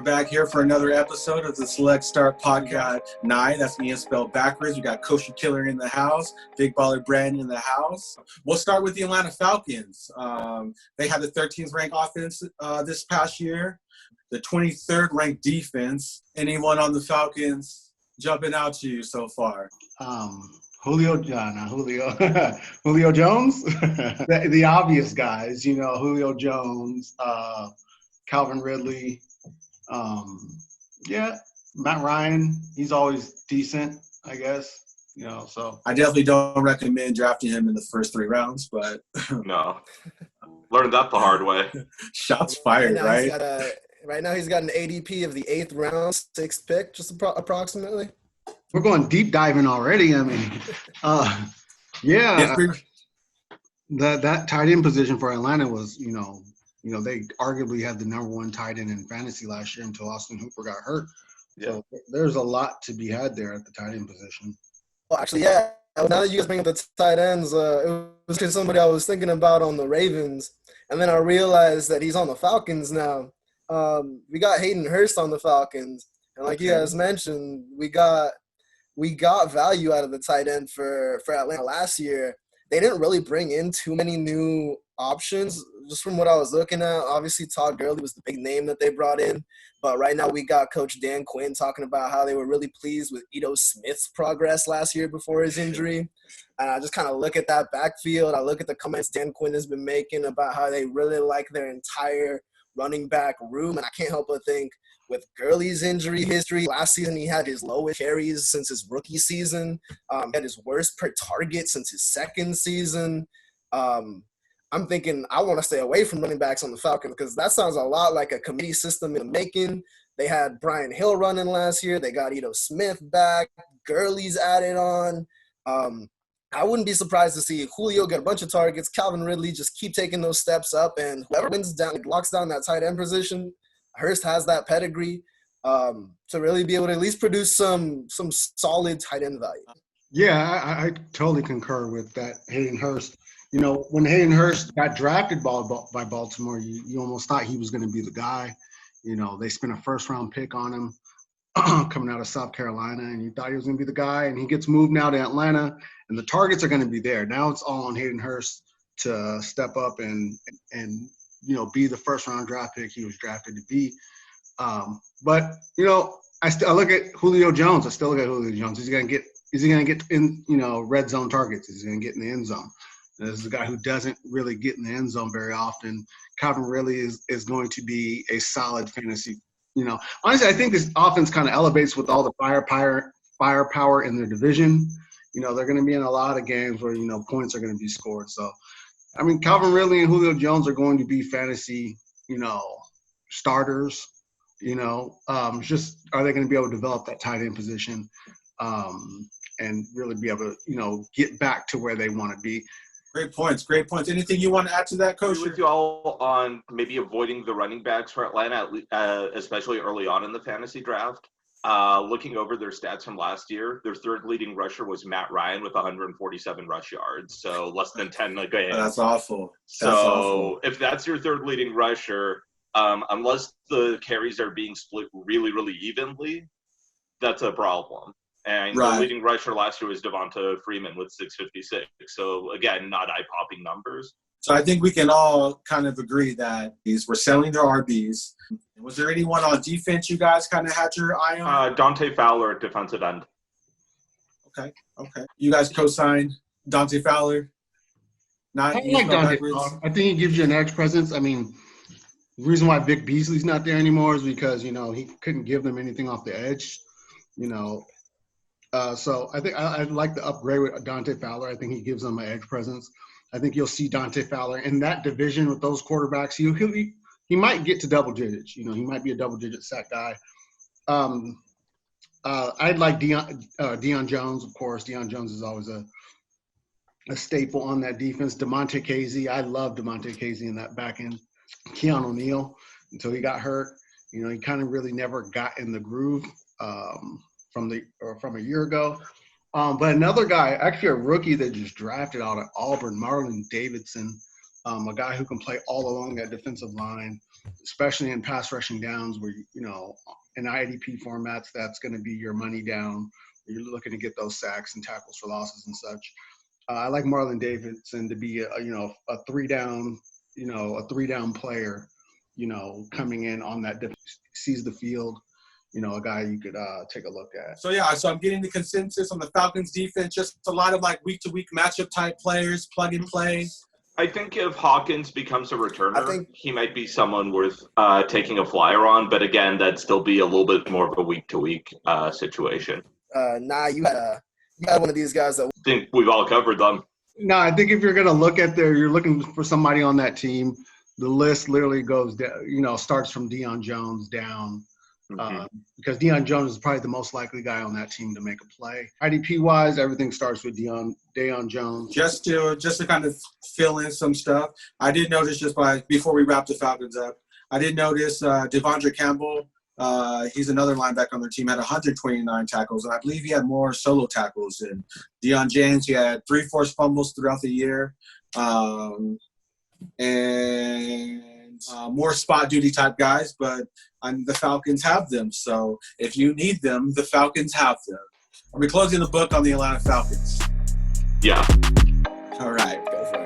back here for another episode of the Select Start Podcast 9. That's me spelled backwards. We got Kosher Killer in the house, Big Baller Brandon in the house. We'll start with the Atlanta Falcons. They had the 13th ranked offense this past year, the 23rd ranked defense. Anyone on the Falcons jumping out to you so far? Julio Jones, the obvious guys, Julio Jones, Calvin Ridley, Matt Ryan. He's always decent, I guess. So I definitely don't recommend drafting him in the first 3 rounds, but no, learned that the hard way. Shots fired, right? Right now he's got an ADP of the 8th round, 6th pick, just approximately. We're going deep diving already. I mean, that tight end position for Atlanta was, they arguably had the number 1 tight end in fantasy last year until Austin Hooper got hurt. Yeah. So there's a lot to be had there at the tight end position. Well, actually, yeah. Now that you guys bring up the tight ends, it was just somebody I was thinking about on the Ravens, and then I realized that he's on the Falcons now. We got Hayden Hurst on the Falcons, and like you guys mentioned, we got value out of the tight end for Atlanta last year. They didn't really bring in too many new options. Just from what I was looking at, obviously Todd Gurley was the big name that they brought in. But right now we got Coach Dan Quinn talking about how they were really pleased with Ito Smith's progress last year before his injury. And I just kind of look at that backfield. I look at the comments Dan Quinn has been making about how they really like their entire running back room. And I can't help but think, with Gurley's injury history, last season he had his lowest carries since his rookie season. He had his worst per target since his second season. I'm thinking I want to stay away from running backs on the Falcons because that sounds a lot like a committee system in the making. They had Brian Hill running last year. They got Ito Smith back. Gurley's added on. I wouldn't be surprised to see Julio get a bunch of targets. Calvin Ridley just keep taking those steps up, and whoever locks down that tight end position, Hurst has that pedigree to really be able to at least produce some solid tight end value. Yeah, I totally concur with that. Hayden Hurst. When Hayden Hurst got drafted by Baltimore, you almost thought he was going to be the guy. They spent a first-round pick on him coming out of South Carolina, and you thought he was going to be the guy. And he gets moved now to Atlanta, and the targets are going to be there. Now it's all on Hayden Hurst to step up and be the first-round draft pick he was drafted to be. But I look at Julio Jones. Is he going to get in, red zone targets? Is he going to get in the end zone? This is a guy who doesn't really get in the end zone very often. Calvin really is going to be a solid fantasy. Honestly, I think this offense kind of elevates with all the firepower in their division. They're going to be in a lot of games where, points are going to be scored. So, I mean, Calvin Ridley and Julio Jones are going to be fantasy, starters. Just are they going to be able to develop that tight end position and really be able to, get back to where they want to be. Great points. Anything you want to add to that, Coach? I agree with you all on maybe avoiding the running backs for Atlanta, especially early on in the fantasy draft. Looking over their stats from last year, their 3rd leading rusher was Matt Ryan with 147 rush yards, so less than 10 a game. That's awful. If that's your 3rd leading rusher, unless the carries are being split really, really evenly, that's a problem. And the leading rusher last year was Devonta Freeman with 656. So, again, not eye-popping numbers. So I think we can all kind of agree that we're selling their RBs. Was there anyone on defense you guys kind of had your eye on? Dante Fowler at defensive end. Okay. You guys co-signed Dante Fowler? I like Dante Fowler. I think he gives you an edge presence. I mean, the reason why Vic Beasley's not there anymore is because, he couldn't give them anything off the edge, So I think I like the upgrade with Dante Fowler. I think he gives them an edge presence. I think you'll see Dante Fowler in that division with those quarterbacks. He might get to double digits. He might be a double-digit sack guy. I'd like Deion Jones, of course. Deion Jones is always a staple on that defense. DeMonte Casey, I love DeMonte Casey in that back end. Keanu O'Neal, until he got hurt, he kind of really never got in the groove from a year ago. But another guy, actually a rookie that just drafted out of Auburn, Marlon Davidson, a guy who can play all along that defensive line. especially in pass rushing downs where, in IDP formats, that's going to be your money down. You're looking to get those sacks and tackles for losses and such. I like Marlon Davidson to be a 3-down, a 3-down player, coming in on that, sees the field, a guy you could take a look at. So I'm getting the consensus on the Falcons defense, just a lot of like week-to-week matchup type players, plug and play. I think if Hawkins becomes a returner, he might be someone worth taking a flyer on. But again, that'd still be a little bit more of a week-to-week situation. You had one of these guys that. I think we've all covered them. No, I think if you're going to look at you're looking for somebody on that team, the list literally goes down, starts from Deion Jones down. Because Deion Jones is probably the most likely guy on that team to make a play. IDP-wise, everything starts with Deion Jones. Just to kind of fill in some stuff, I did notice before we wrap the Falcons up, I did notice Devondre Campbell. He's another linebacker on their team, had 129 tackles, and I believe he had more solo tackles than Deion James. He had 3 forced fumbles throughout the year, and more spot duty type guys, but the Falcons have them. So if you need them, the Falcons have them. Are we closing the book on the Atlanta Falcons? Yeah. All right. Go for it.